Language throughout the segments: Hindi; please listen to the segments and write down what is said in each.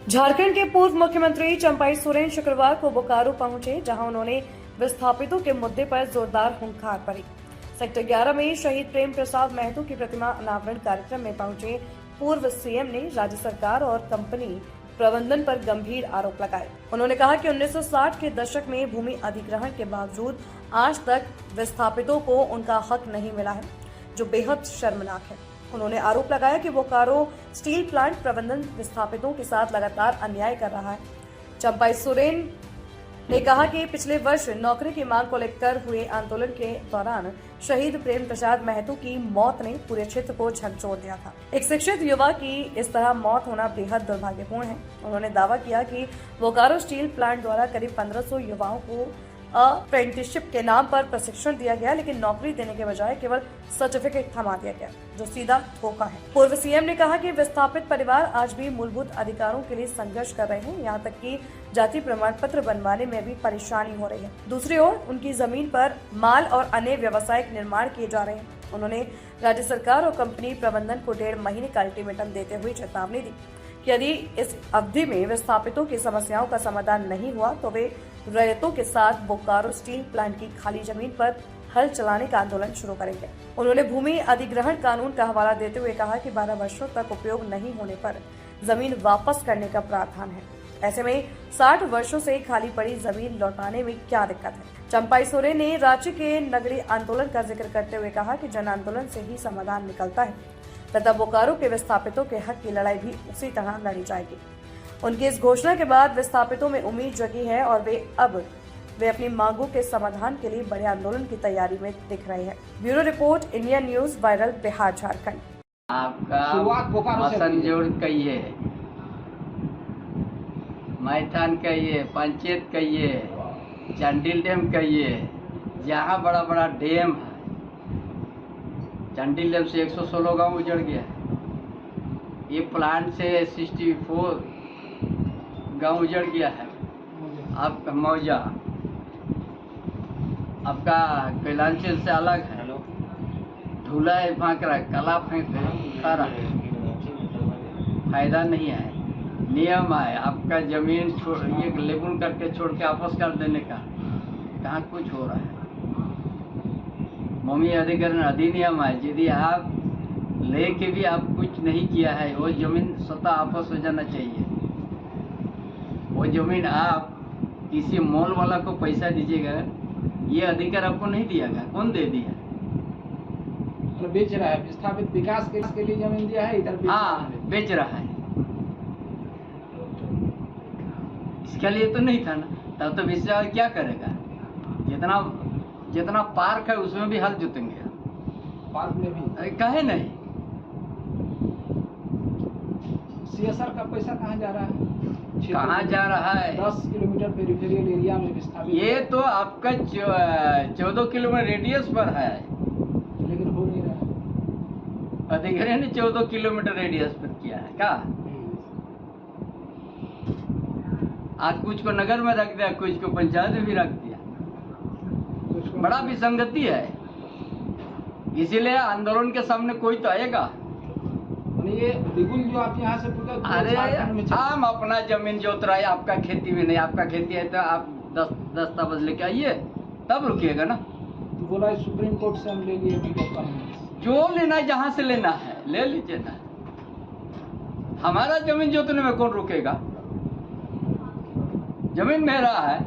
झारखंड के पूर्व मुख्यमंत्री चंपाई सोरेन शुक्रवार को बोकारो पहुंचे, जहां उन्होंने विस्थापितों के मुद्दे पर जोरदार हुंकार भरी। सेक्टर 11 में शहीद प्रेम प्रसाद महतो की प्रतिमा अनावरण कार्यक्रम में पहुंचे पूर्व सीएम ने राज्य सरकार और कंपनी प्रबंधन पर गंभीर आरोप लगाए। उन्होंने कहा कि 1960 के दशक में भूमि अधिग्रहण के बावजूद आज तक विस्थापितों को उनका हक नहीं मिला है, जो बेहद शर्मनाक है। उन्होंने आरोप लगाया कि बोकारो स्टील प्लांट प्रबंधन विस्थापितों के साथ लगातार अन्याय कर रहा है। चंपाई सोरेन ने कहा कि पिछले वर्ष नौकरी की मांग को लेकर हुए आंदोलन के दौरान शहीद प्रेम प्रसाद महतो की मौत ने पूरे क्षेत्र को झकझोर दिया था। एक शिक्षित युवा की इस तरह मौत होना बेहद दुर्भाग्यपूर्ण है। उन्होंने दावा किया कि बोकारो स्टील प्लांट द्वारा करीब 1500 युवाओं को अप्रेंटिसशिप के नाम पर प्रशिक्षण दिया गया, लेकिन नौकरी देने के बजाय केवल सर्टिफिकेट थमा दिया गया, जो सीधा धोखा है। पूर्व सीएम ने कहा कि विस्थापित परिवार आज भी मूलभूत अधिकारों के लिए संघर्ष कर रहे हैं, यहाँ तक कि जाति प्रमाण पत्र बनवाने में भी परेशानी हो रही है। दूसरी ओर उनकी जमीन पर माल और अन्य व्यावसायिक निर्माण किए जा रहे हैं। उन्होंने राज्य सरकार और कंपनी प्रबंधन को 1.5 महीने का अल्टीमेटम देते हुए चेतावनी दी कि यदि इस अवधि में विस्थापितों की समस्याओं का समाधान नहीं हुआ तो वे रैयतों के साथ बोकारो स्टील प्लांट की खाली जमीन पर हल चलाने का आंदोलन शुरू करेंगे। उन्होंने भूमि अधिग्रहण कानून का हवाला देते हुए कहा कि 12 वर्षों तक उपयोग नहीं होने पर जमीन वापस करने का प्रावधान है। ऐसे में 60 वर्षों से खाली पड़ी जमीन लौटाने में क्या दिक्कत है। चंपाई सोरेन ने राज्य के नगरीय आंदोलन का जिक्र करते हुए कहा कि जन आंदोलन से ही समाधान निकलता है तथा बोकारो के विस्थापितों के हक की लड़ाई भी उसी तरह लड़ी जाएगी। उनकी इस घोषणा के बाद विस्थापितों में उम्मीद जगी है और वे अपनी मांगों के समाधान के लिए बड़े आंदोलन की तैयारी में दिख रहे हैं। Bureau report, India news, viral, Bihar, Jharkhand. आपका मसनजोड़ कहिए, मैथान कहिए, पंचायत कहिए, चंडिल डैम कहिए, जहाँ बड़ा बड़ा डैम है। चंडिल डैम से 116 गांव उजड़ गया है। ये प्लांट से 64 गांव उजड़ गया है। आपका मौजा आपका कैलांचल से अलग है। धूला है, फाँक रहा है, कला फेंक उठा रहा है, फायदा नहीं है। नियम है आपका जमीन छोड़ ये लेबुल करके छोड़ के वापस कर देने का, कहाँ कुछ हो रहा है। भूमि अधिग्रहण अधिनियम है, यदि आप लेके भी आप कुछ नहीं किया है, वो जमीन स्वतः वापस हो जाना चाहिए। वो जमीन आप किसी मॉल वाला को पैसा दीजिएगा, ये अधिकार आपको नहीं दिया गया। कौन दे दिया? तो बेच रहा है। विस्थापित विकास के लिए जमीन दिया है, इधर बेच रहा है। इसके लिए तो नहीं था ना, तब तो विश्वास क्या करेगा। जितना पार्क है उसमें भी हल जुतेंगे। पार्क में भी कहे नहीं। सीएसआर का पैसा कहाँ जा रहा है? कहाँ जा रहा है? 10 किलोमीटर पेरिफेरियल एरिया में विस्थापित। ये तो आपका 14 किलोमीटर रेडियस पर है, लेकिन हो नहीं रहा। अधिग्रहण ने 14 किलोमीटर रेडियस पर किया है क्या? आज कुछ को नगर में रख दिया, कुछ को पंचायत में भी रख दिया। बड़ा विसंगति है। इसीलिए आंदोलन के सामने कोई तो आएगा। ये बिल्कुल जो आप यहाँ से पूरा अरे हम अपना जमीन जोत रहा है, आपका खेती में नहीं। आपका खेती है तो आप 10 दस्तावेज लेके आइए, तब रुकिएगा ना। तो बोला सुप्रीम कोर्ट से हम ले लिए, जो लेना है जहाँ से लेना है ले लीजिए ना। हमारा जमीन जोतने में कौन रुकेगा? जमीन मेरा है।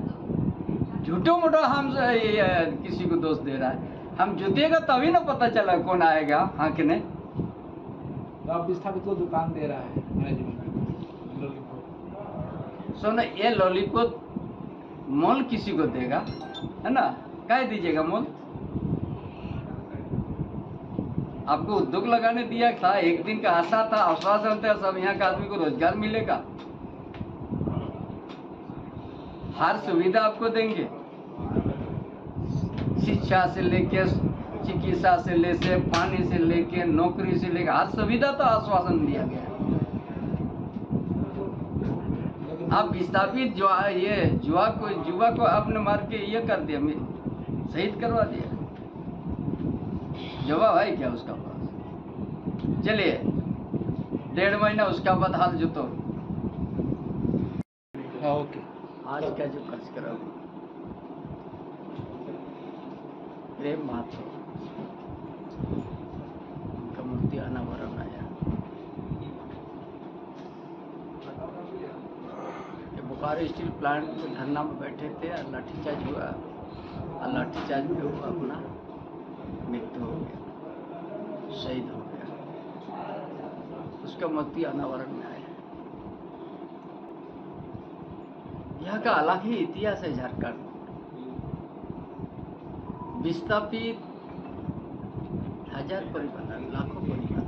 झूठो मोटा हम किसी को दोष दे रहा है। हम जुतेगा तभी ना पता चला कौन आएगा हाँकने। तो आप विस्थापित को दुकान दे रहा है सुनो, ये लॉलीपॉप मोल किसी को देगा, है ना? कह दीजिएगा मोल। आपको उद्योग लगाने दिया था, एक दिन का आशा था, आश्वासन था सब यहाँ का आदमी को रोजगार मिलेगा, हर सुविधा आपको देंगे। शिक्षा से लेके चिकित्सा से लेके पानी से लेके नौकरी से लेके हर सुविधा तो आश्वासन दिया गया। आप विस्थापित युवा को आपने मार के ये कर दिया, शहीद करवा दिया। जवाब है क्या उसका पास? चलिए 1.5 महीना उसका बाद हाल जुतो। हाँ ओके। आज का जो कार्यक्रम प्रेम महतो उनका मूर्ति अनावरण आया। ये बोकारो स्टील प्लांट के धरना में बैठे थे और लाठीचार्ज हुआ और लाठीचार्ज में वो अपना मृत्यु हो गया, शहीद हो गया। उसका मूर्ति अनावरण में आया। यहाँ का अलग ही इतिहास है झारखंड। विस्थापित हजार परिवार, लाखों परिवार।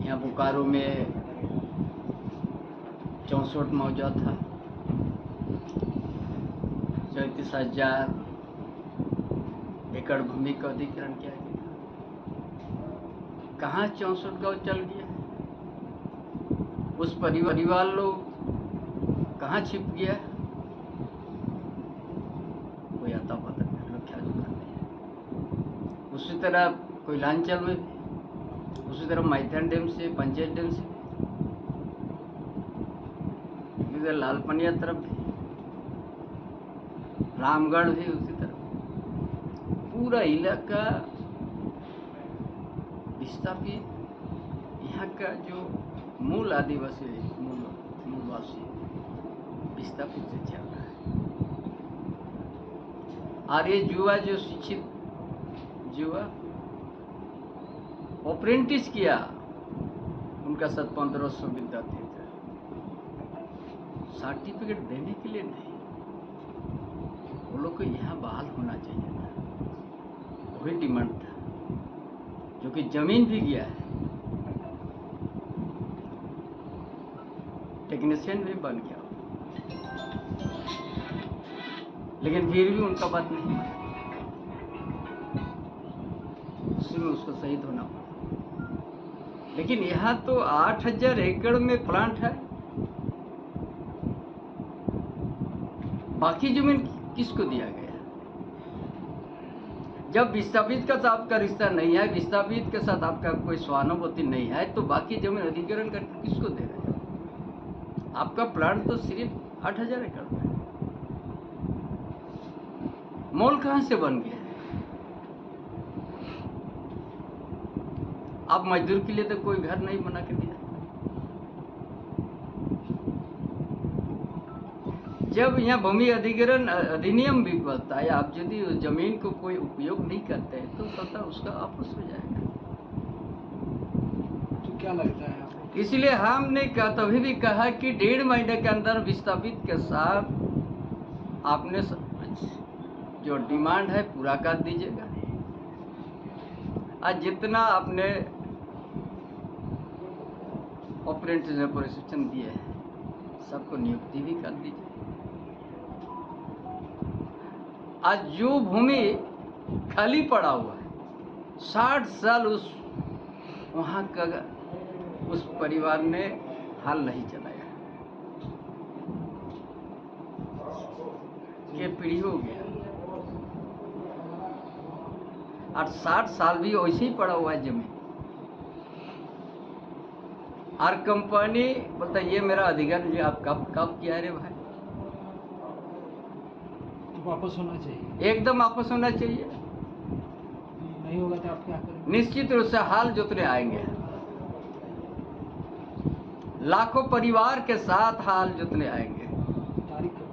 यहाँ बोकारो में 64 मौजा था, 34,000 एकड़ भूमि का अधिग्रहण किया गया। कहाँ 64 गांव चल गया? उस परिवार लोग कहाँ छिप गया? कोई आता पता नहीं, लोग क्या जुड़ा नहीं। उसी तरह कोयलांचल में भी, उसी तरह मैथन डैम से, पंचायत डैम से, इधर लालपनिया तरफ भी, रामगढ़ भी उसी तरह। पूरा इलाका विस्थापित। यहाँ का जो मूल आदिवासी, मूलवासी विस्थापित से चल रहा है। और ये युवा जो शिक्षित युवा अप्रेंटिस किया, उनका 1500 विद्यार्थी थे। सर्टिफिकेट देने के लिए नहीं, वो लोग को यहाँ बहाल होना चाहिए था, वही डिमांड था। जो कि जमीन भी गया है, टेक्नीशियन भी बन गया, लेकिन फिर भी उनका बात नहीं माना। उसी में उसको शहीद होना पड़ा। लेकिन यहाँ तो 8,000 एकड़ में प्लांट है, बाकी जमीन किसको दिया गया? जब विस्थापित का साथ आपका रिश्ता नहीं है, विस्थापित के साथ आपका कोई सहानुभूति नहीं है, तो बाकी जमीन अधिग्रहण करके किसको दे रहे हैं? आपका प्लांट तो सिर्फ 8,000 एकड़ में है। मॉल कहां से बन गया? आप मजदूर के लिए तो कोई घर नहीं बना के दिया। जब यहाँ भूमि अधिग्रहण अधिनियम भी बनता है, आप यदि उस जमीन को कोई उपयोग नहीं करते हैं तो स्वतः उसका वापस हो जाएगा। तो क्या लगता है आपको? इसलिए हमने तभी भी कहा कि 1.5 महीने के अंदर विस्थापित के साथ आपने जो डिमांड है पूरा कर दीजिएगा। आज जितना आपने अप्रेंटिस में प्रशिक्षण दिए हैं, सबको नियुक्ति भी कर दीजिए। आज जो भूमि खाली पड़ा हुआ है, 60 साल वहां का उस परिवार ने हाल नहीं चलाया, ये पीढ़ी हो गया। और 60 साल भी वैसे ही पड़ा हुआ है जमीन। और कंपनी बोलता ये मेरा अधिग्रहण जो आप कब किया रे भाई? तो वापस होना चाहिए, एकदम वापस होना चाहिए। नहीं होगा तो आप क्या करेंगे? निश्चित रूप से हाल जोतने आएंगे, लाखों परिवार के साथ हाल जोतने आएंगे। तारीख कब?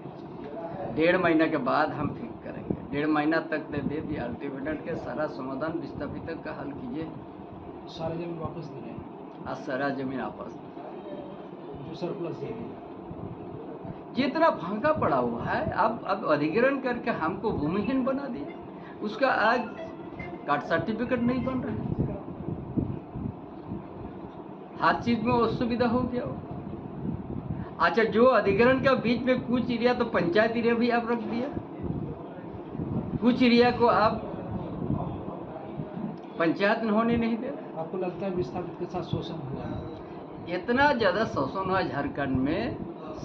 1.5 महीने के बाद हम ठीक करेंगे। 1.5 महीना तक दे दिया अल्टीमेटम के सारा समाधान विस्थापित का हल कीजिए। सारा जमीन वापस दे रहे हैं, आज सारा जमीन आपस जो सरप्लस दे रहे हैं। जितना भांगा पड़ा हुआ है, अब अधिग्रहण करके हमको भूमिहीन बना दिया। उसका आज कास्ट सर्टिफिकेट नहीं बन रहा है। हर चीज में वो सुविधा हो गया हो। अच्छा, जो अधिग्रहण का बीच में कुछ एरिया तो पंचायत एरिया भी आप रख दिया, कुछ एरिया को आप पंचायत में होने नहीं दे रहे। आपको लगता है विस्थापित के साथ शोषण हुआ है? इतना ज्यादा शोषण हुआ झारखंड में,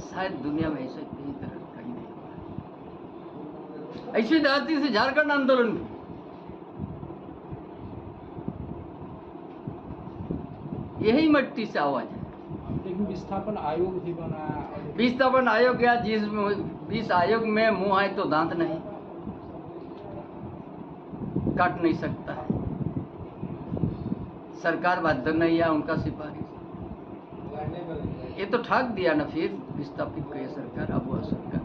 शायद दुनिया में ऐसा कहीं तरह कहीं नहीं हुआ। ऐसी धरती से झारखंड आंदोलन भी यही मिट्टी से आवाज है। लेकिन विस्थापन आयोग भी बना और विस्थापन आयोग या जिस आयोग में मुंह है तो दांत नहीं, काट नहीं सकता है। सरकार बाध्य नहीं है उनका सिफारिश, ये तो ठाक दिया ना फिर विस्थापित को ये सरकार, अब वह सरकार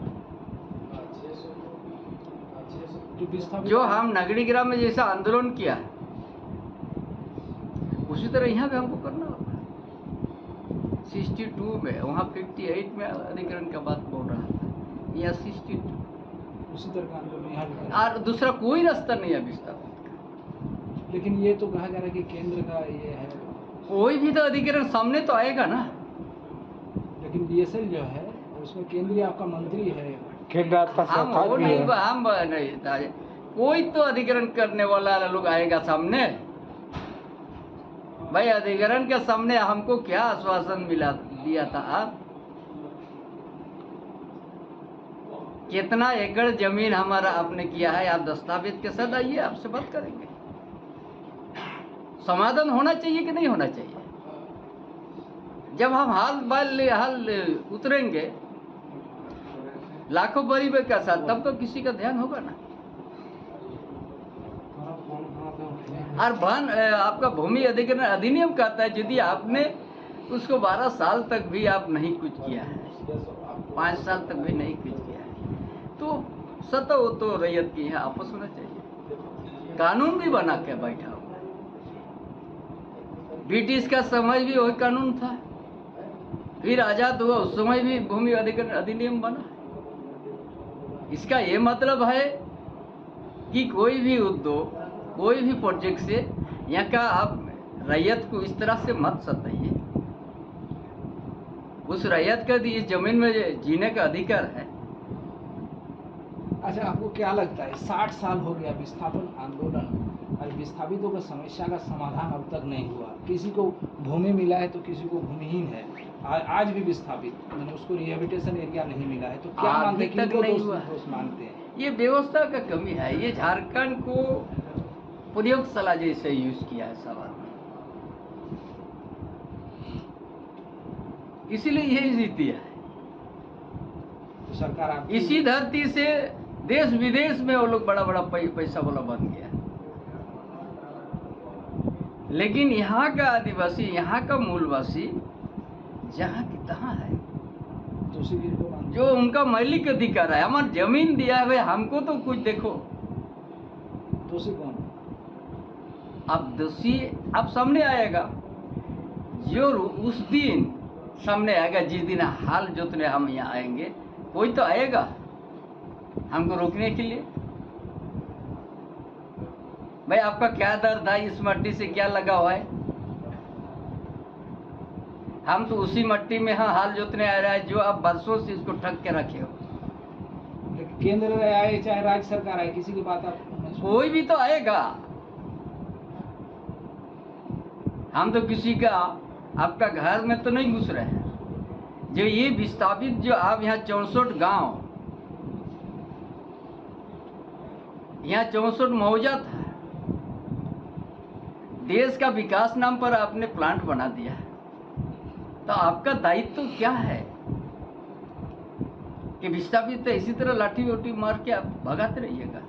तो विस्थापित जो हम नगरी ग्राम में जैसा आंदोलन किया है उसी तरह यहाँ भी हमको करना होगा। 62 में, वहाँ 58 में अधिकरण का बात बोल रहा था, यहाँ 62, उसी तरह का आंदोलन यहाँ भी करना। और दूसरा कोई रास्ता नहीं है विस्थापित का। लेकिन ये तो कहा जा रहा है कि केंद्र का ये है, कोई भी तो अधिकरण सामने तो आएगा ना। लेकिन बीएसएल जो है उसमें केंद्रीय आपका मंत्री है, केंद्र आपका हम सरकार वो भी नहीं, है। हम नहीं था। कोई तो अधिकरण करने वाला लोग आएगा सामने। भाई अधिकरण के सामने हमको क्या आश्वासन मिला दिया था आप? कितना एकड़ जमीन हमारा आपने किया है, आप दस्तावेज के साथ आइए, आपसे बात करेंगे। समाधान होना चाहिए कि नहीं होना चाहिए? जब हम हाल उतरेंगे लाखों गरीब के साथ, तब तो किसी का ध्यान होगा ना। और आपका भूमि अधिग्रहण अधिनियम कहता है यदि आपने उसको 12 साल तक भी आप नहीं कुछ किया है, 5 साल तक भी नहीं कुछ किया है, तो सत्ता वो तो रैयत की है, आपस होना चाहिए। कानून भी बना के बैठा हुआ है। ब्रिटिश का समय भी वही कानून था, फिर आजाद हुआ उस समय भी भूमि अधिग्रहण अधिनियम बना। इसका ये मतलब है कि कोई भी उद्योग, कोई भी प्रोजेक्ट से यहाँ का आप रैयत को इस तरह से मत सताइए। उस रैयत का इस जमीन में जीने का अधिकार है। अच्छा आपको क्या लगता है 60 साल हो गया विस्थापन आंदोलन और विस्थापितों का समस्या का समाधान अब तक नहीं हुआ। किसी को भूमि मिला है तो किसी को भूमिहीन है, आज भी विस्थापित, मैंने उसको रिहेबिलिटेशन एरिया नहीं मिला है। तो क्या मानते हैं, किनको दोष मानते हैं? ये व्यवस्था का कमी है। ये झारखंड को प्रयोगशाला जैसे यूज किया है सवाल में, इसीलिए यही जीती है। तो सरकार आपकी इसी धरती से देश विदेश में वो लोग बड़ा बड़ा पैसा वाला बन गया। लेकिन यहाँ का आदिवासी, यहाँ का मूलवासी जहाँ की तहाँ है, तो उसी चीज को मानते जो उनका मौलिक अधिकार है। हमारी जमीन दिया है, हमको तो कुछ देखो। हैं। तो उसी कौन? अब दोषी अब सामने आएगा, जो उस दिन सामने आएगा जिस दिन हाल जोतने हम यहाँ आएंगे, कोई तो आएगा हमको रोकने के लिए। भाई आपका क्या दर्द है, इस मट्टी से क्या लगा हुआ है? हम तो उसी मट्टी में हाल जोतने आ रहा है जो आप बरसों से इसको ठग के रखे हो। लेकिन केंद्र आए चाहे राज्य सरकार आए, किसी की बात आप नहीं सुनते। कोई भी तो आएगा। हम तो किसी का आपका घर में तो नहीं घुस रहे हैं। जो ये विस्थापित जो आप यहाँ 64 गांव, यहाँ 64 मौजा था, देश का विकास नाम पर आपने प्लांट बना दिया है। तो आपका दायित्व तो क्या है कि विस्थापित तो इसी तरह लाठी वोटी मार के आप भगाते रहिएगा।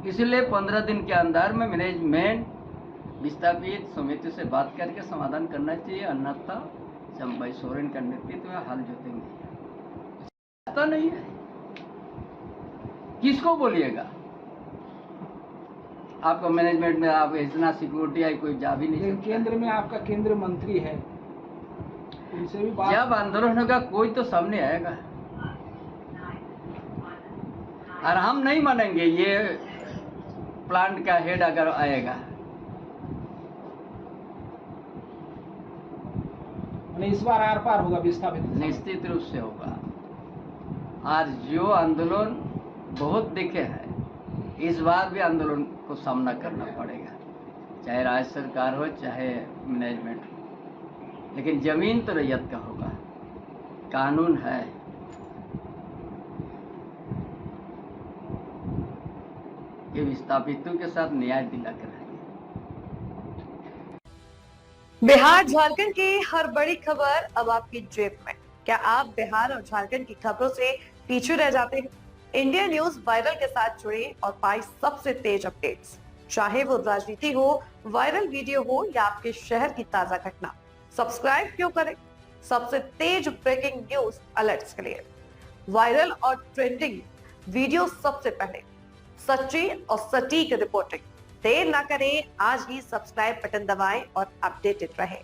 इसलिए 15 दिन के अंदर में मैनेजमेंट विस्थापित समिति से बात करके समाधान करना चाहिए, अन्यथा चंपाई सोरेन का नेतृत्व में हाल जोतेंगे। पता नहीं है किसको बोलिएगा। आपका मैनेजमेंट में आप इतना सिक्योरिटी है, कोई जा भी नहीं लेकिन सकता। केंद्र में आपका केंद्रीय मंत्री है, उनसे भी बात। जब आंदोलन होगा कोई तो सामने आएगा, और हम नहीं मानेंगे ये प्लांट का हेड अगर आएगा। इस बार आर पार होगा विस्थापित, निश्चित रूप से होगा। आज जो आंदोलन बहुत दिखे हैं, इस बार भी आंदोलन को सामना करना पड़ेगा, चाहे राज्य सरकार हो चाहे मैनेजमेंट हो। लेकिन जमीन तो रैयत का होगा, कानून है। ये विस्थापितों के साथ न्याय दिला कर है। बिहार झारखंड की हर बड़ी खबर अब आपकी जेब में। क्या आप बिहार और झारखंड की खबरों से पीछे रह जाते हैं? इंडिया न्यूज वायरल के साथ जुड़े और पाए सबसे तेज अपडेट्स, चाहे वो राजनीति हो, वायरल वीडियो हो या आपके शहर की ताजा घटना। सब्सक्राइब क्यों करें? सबसे तेज ब्रेकिंग न्यूज अलर्ट्स के लिए, वायरल और ट्रेंडिंग वीडियो सबसे पहले, सच्ची और सटीक रिपोर्टिंग। देर ना करें, आज ही सब्सक्राइब बटन दबाएं और अपडेटेड रहें।